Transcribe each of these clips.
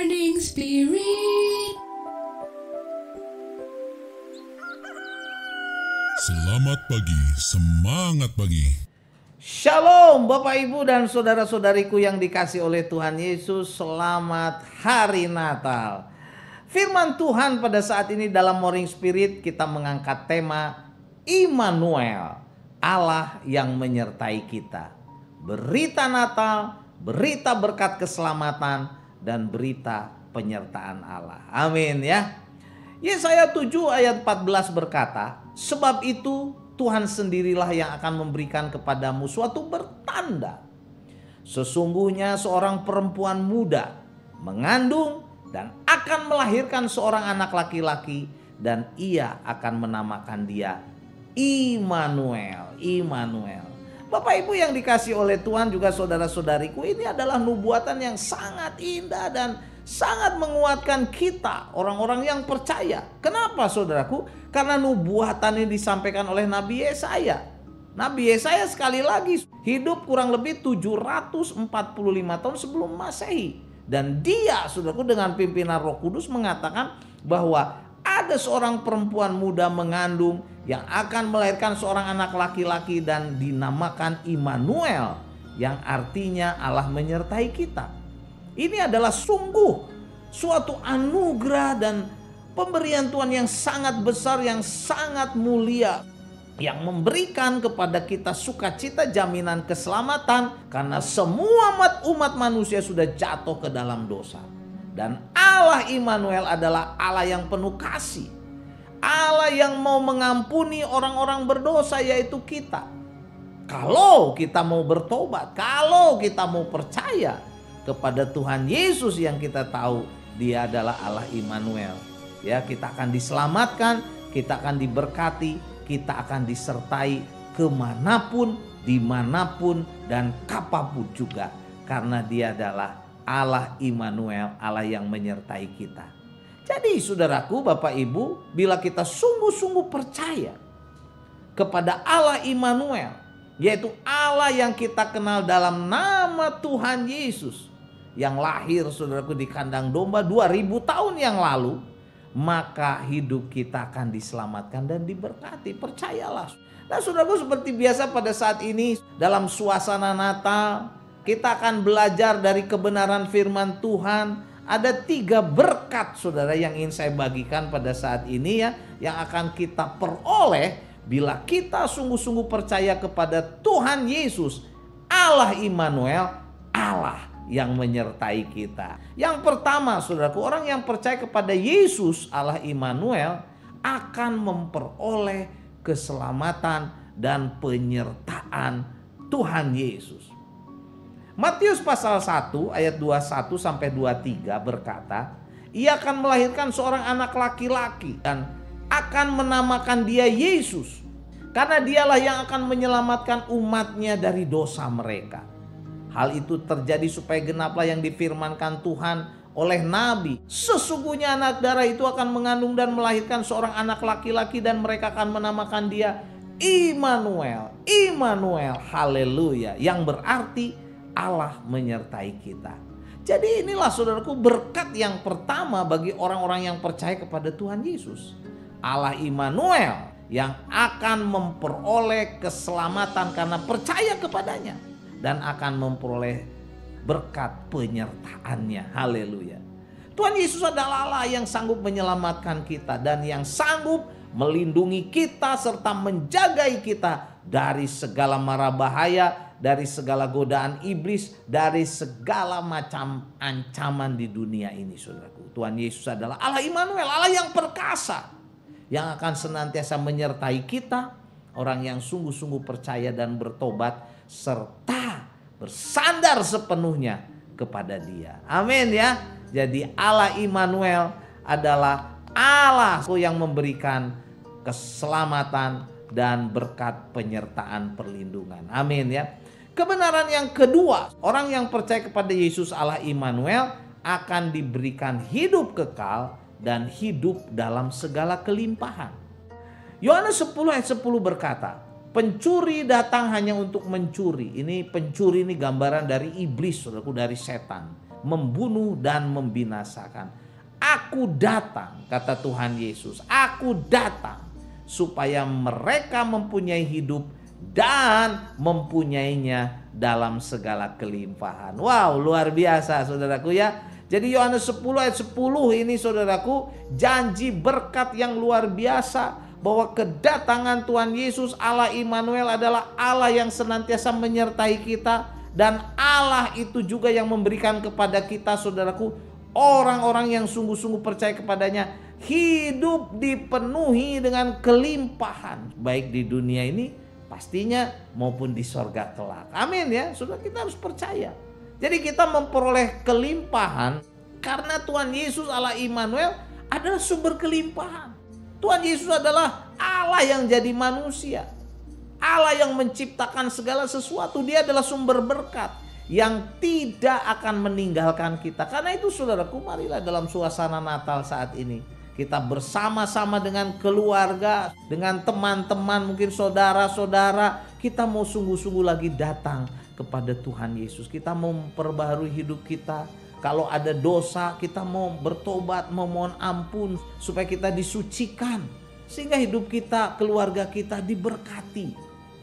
Morning Spirit. Selamat pagi, semangat pagi. Shalom Bapak Ibu dan saudara-saudariku yang dikasih oleh Tuhan Yesus. Selamat hari Natal. Firman Tuhan pada saat ini dalam Morning Spirit kita mengangkat tema Immanuel, Allah yang menyertai kita. Berita Natal, berita berkat keselamatan, dan berita penyertaan Allah. Amin ya. Yesaya 7 ayat 14 berkata, sebab itu Tuhan sendirilah yang akan memberikan kepadamu suatu bertanda. Sesungguhnya seorang perempuan muda mengandung dan akan melahirkan seorang anak laki-laki, dan ia akan menamakan dia Immanuel. Immanuel. Bapak Ibu yang dikasih oleh Tuhan juga saudara-saudariku, ini adalah nubuatan yang sangat indah dan sangat menguatkan kita orang-orang yang percaya. Kenapa saudaraku? Karena nubuatan ini disampaikan oleh Nabi Yesaya. Nabi Yesaya sekali lagi hidup kurang lebih 745 tahun sebelum Masehi. Dan dia saudaraku dengan pimpinan Roh Kudus mengatakan bahwa ada seorang perempuan muda mengandung yang akan melahirkan seorang anak laki-laki dan dinamakan Immanuel, yang artinya Allah menyertai kita. Ini adalah sungguh suatu anugerah dan pemberian Tuhan yang sangat besar, yang sangat mulia, yang memberikan kepada kita sukacita jaminan keselamatan karena semua umat manusia sudah jatuh ke dalam dosa. Dan Allah Immanuel adalah Allah yang penuh kasih, Allah yang mau mengampuni orang-orang berdosa, yaitu kita. Kalau kita mau bertobat, kalau kita mau percaya kepada Tuhan Yesus yang kita tahu Dia adalah Allah Immanuel, ya, kita akan diselamatkan, kita akan diberkati, kita akan disertai kemanapun, dimanapun, dan kapanpun juga, karena Dia adalah Allah Immanuel, Allah yang menyertai kita. Jadi saudaraku, Bapak Ibu, bila kita sungguh-sungguh percaya kepada Allah Immanuel, yaitu Allah yang kita kenal dalam nama Tuhan Yesus, yang lahir saudaraku di kandang domba 2000 tahun yang lalu, maka hidup kita akan diselamatkan dan diberkati. Percayalah. Nah saudaraku, seperti biasa pada saat ini dalam suasana Natal, kita akan belajar dari kebenaran firman Tuhan. Ada 3 berkat saudara yang ingin saya bagikan pada saat ini ya, yang akan kita peroleh bila kita sungguh-sungguh percaya kepada Tuhan Yesus, Allah Immanuel, Allah yang menyertai kita. Yang pertama saudaraku, orang yang percaya kepada Yesus Allah Immanuel akan memperoleh keselamatan dan penyertaan Tuhan Yesus. Matius pasal 1 ayat 21 sampai 23 berkata, ia akan melahirkan seorang anak laki-laki dan akan menamakan dia Yesus, karena dialah yang akan menyelamatkan umatnya dari dosa mereka. Hal itu terjadi supaya genaplah yang difirmankan Tuhan oleh Nabi. Sesungguhnya anak darah itu akan mengandung dan melahirkan seorang anak laki-laki, dan mereka akan menamakan dia Immanuel. Immanuel, haleluya, yang berarti Allah menyertai kita. Jadi inilah saudaraku berkat yang pertama bagi orang-orang yang percaya kepada Tuhan Yesus. Allah Immanuel yang akan memperoleh keselamatan karena percaya kepadanya, dan akan memperoleh berkat penyertaannya. Haleluya. Tuhan Yesus adalah Allah yang sanggup menyelamatkan kita dan yang sanggup melindungi kita serta menjagai kita dari segala mara bahaya, dari segala godaan iblis, dari segala macam ancaman di dunia ini saudaraku. Tuhan Yesus adalah Allah Immanuel, Allah yang perkasa, yang akan senantiasa menyertai kita, orang yang sungguh-sungguh percaya dan bertobat serta bersandar sepenuhnya kepada Dia. Amin ya. Jadi Allah Immanuel adalah Allah yang memberikan keselamatan dan berkat penyertaan perlindungan. Amin ya. Kebenaran yang kedua, orang yang percaya kepada Yesus Allah Immanuel akan diberikan hidup kekal dan hidup dalam segala kelimpahan. Yohanes 10 ayat 10 berkata, pencuri datang hanya untuk mencuri. Ini pencuri ini gambaran dari iblis, saudaraku, dari setan. membunuh dan membinasakan. Aku datang, kata Tuhan Yesus, aku datang supaya mereka mempunyai hidup dan mempunyainya dalam segala kelimpahan. Wow, luar biasa saudaraku ya. Jadi Yohanes 10 ayat 10 ini saudaraku, janji berkat yang luar biasa bahwa kedatangan Tuhan Yesus Allah Immanuel adalah Allah yang senantiasa menyertai kita, dan Allah itu juga yang memberikan kepada kita saudaraku, orang-orang yang sungguh-sungguh percaya kepadanya, hidup dipenuhi dengan kelimpahan baik di dunia ini pastinya maupun di sorga kelak. Amin ya, saudara, kita harus percaya. Jadi kita memperoleh kelimpahan karena Tuhan Yesus Allah Immanuel adalah sumber kelimpahan. Tuhan Yesus adalah Allah yang jadi manusia, Allah yang menciptakan segala sesuatu. Dia adalah sumber berkat yang tidak akan meninggalkan kita. Karena itu saudaraku, marilah dalam suasana Natal saat ini kita bersama-sama dengan keluarga, dengan teman-teman, mungkin saudara-saudara, kita mau sungguh-sungguh lagi datang kepada Tuhan Yesus. Kita mau memperbaharui hidup kita. Kalau ada dosa, kita mau bertobat, memohon ampun supaya kita disucikan, sehingga hidup kita, keluarga kita diberkati.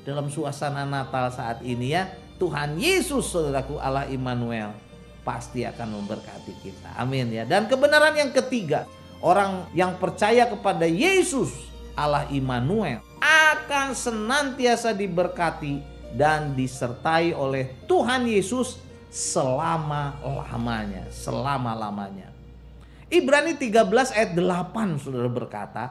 Dalam suasana Natal saat ini ya, Tuhan Yesus saudaraku Allah Immanuel pasti akan memberkati kita. Amin ya. Dan kebenaran yang ketiga, orang yang percaya kepada Yesus Allah Immanuel akan senantiasa diberkati dan disertai oleh Tuhan Yesus selama-lamanya. Selama-lamanya. Ibrani 13 ayat 8 saudara berkata,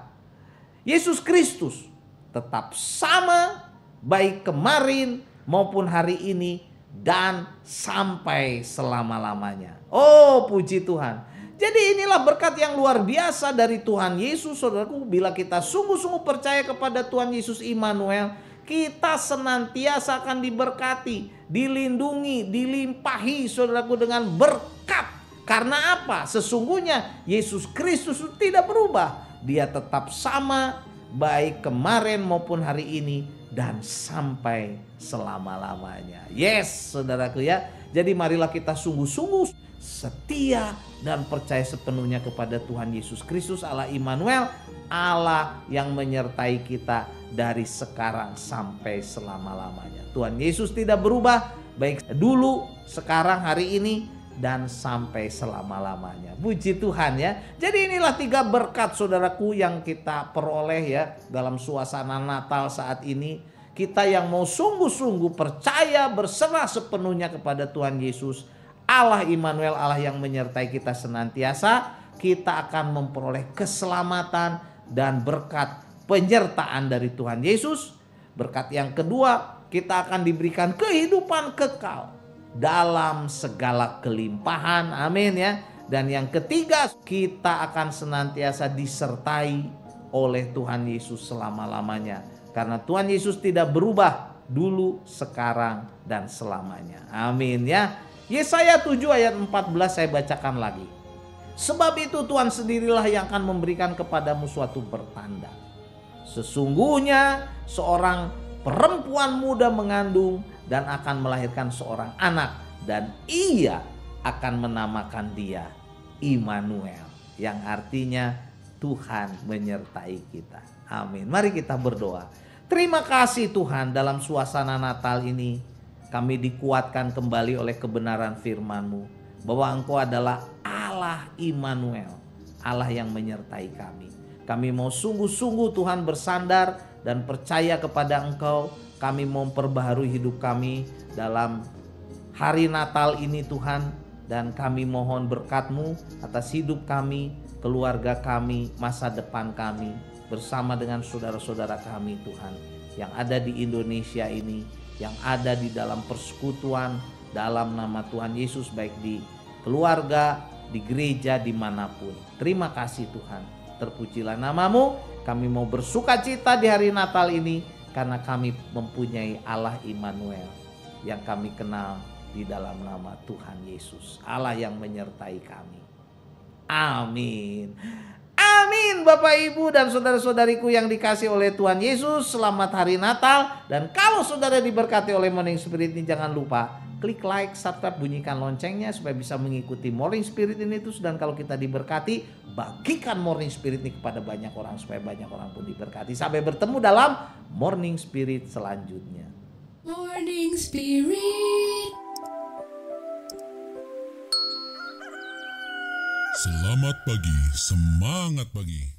Yesus Kristus tetap sama baik kemarin maupun hari ini dan sampai selama-lamanya. Oh, puji Tuhan. Jadi inilah berkat yang luar biasa dari Tuhan Yesus saudaraku. Bila kita sungguh-sungguh percaya kepada Tuhan Yesus Immanuel, kita senantiasa akan diberkati, dilindungi, dilimpahi saudaraku dengan berkat. Karena apa? Sesungguhnya Yesus Kristus tidak berubah. Dia tetap sama baik kemarin maupun hari ini dan sampai selama-lamanya. Yes, saudaraku ya. Jadi marilah kita sungguh-sungguh setia dan percaya sepenuhnya kepada Tuhan Yesus Kristus Allah Immanuel, Allah yang menyertai kita dari sekarang sampai selama-lamanya. Tuhan Yesus tidak berubah, baik dulu, sekarang, hari ini, dan sampai selama-lamanya. Puji Tuhan ya. Jadi inilah 3 berkat saudaraku yang kita peroleh ya dalam suasana Natal saat ini. Kita yang mau sungguh-sungguh percaya, berserah sepenuhnya kepada Tuhan Yesus Allah Immanuel, Allah yang menyertai kita senantiasa, kita akan memperoleh keselamatan dan berkat penyertaan dari Tuhan Yesus. Berkat yang kedua, kita akan diberikan kehidupan kekal dalam segala kelimpahan. Amin ya. Dan yang ketiga, kita akan senantiasa disertai oleh Tuhan Yesus selama-lamanya. Karena Tuhan Yesus tidak berubah dulu, sekarang, dan selamanya. Amin ya. Yesaya 7 ayat 14 saya bacakan lagi. Sebab itu Tuhan sendirilah yang akan memberikan kepadamu suatu pertanda. Sesungguhnya seorang perempuan muda mengandung dan akan melahirkan seorang anak, dan ia akan menamakan dia Immanuel, yang artinya Tuhan menyertai kita. Amin. Mari kita berdoa. Terima kasih Tuhan, dalam suasana Natal ini kami dikuatkan kembali oleh kebenaran firman-Mu bahwa Engkau adalah Allah Immanuel, Allah yang menyertai kami. Kami mau sungguh-sungguh Tuhan bersandar dan percaya kepada Engkau. Kami mau memperbaharui hidup kami dalam hari Natal ini Tuhan. Dan kami mohon berkat-Mu atas hidup kami, keluarga kami, masa depan kami, bersama dengan saudara-saudara kami Tuhan, yang ada di Indonesia ini, yang ada di dalam persekutuan, dalam nama Tuhan Yesus, baik di keluarga, di gereja, dimanapun. Terima kasih Tuhan, terpujilah nama-Mu. Kami mau bersuka cita di hari Natal ini, karena kami mempunyai Allah Immanuel yang kami kenal di dalam nama Tuhan Yesus, Allah yang menyertai kami. Amin. Amin. Bapak, Ibu, dan saudara-saudariku yang dikasih oleh Tuhan Yesus, selamat hari Natal. Dan kalau saudara diberkati oleh Morning Spirit ini, jangan lupa klik like, subscribe, bunyikan loncengnya supaya bisa mengikuti Morning Spirit ini terus. Dan kalau kita diberkati, bagikan Morning Spirit ini kepada banyak orang supaya banyak orang pun diberkati. Sampai bertemu dalam Morning Spirit selanjutnya. Morning Spirit. Selamat pagi, semangat pagi.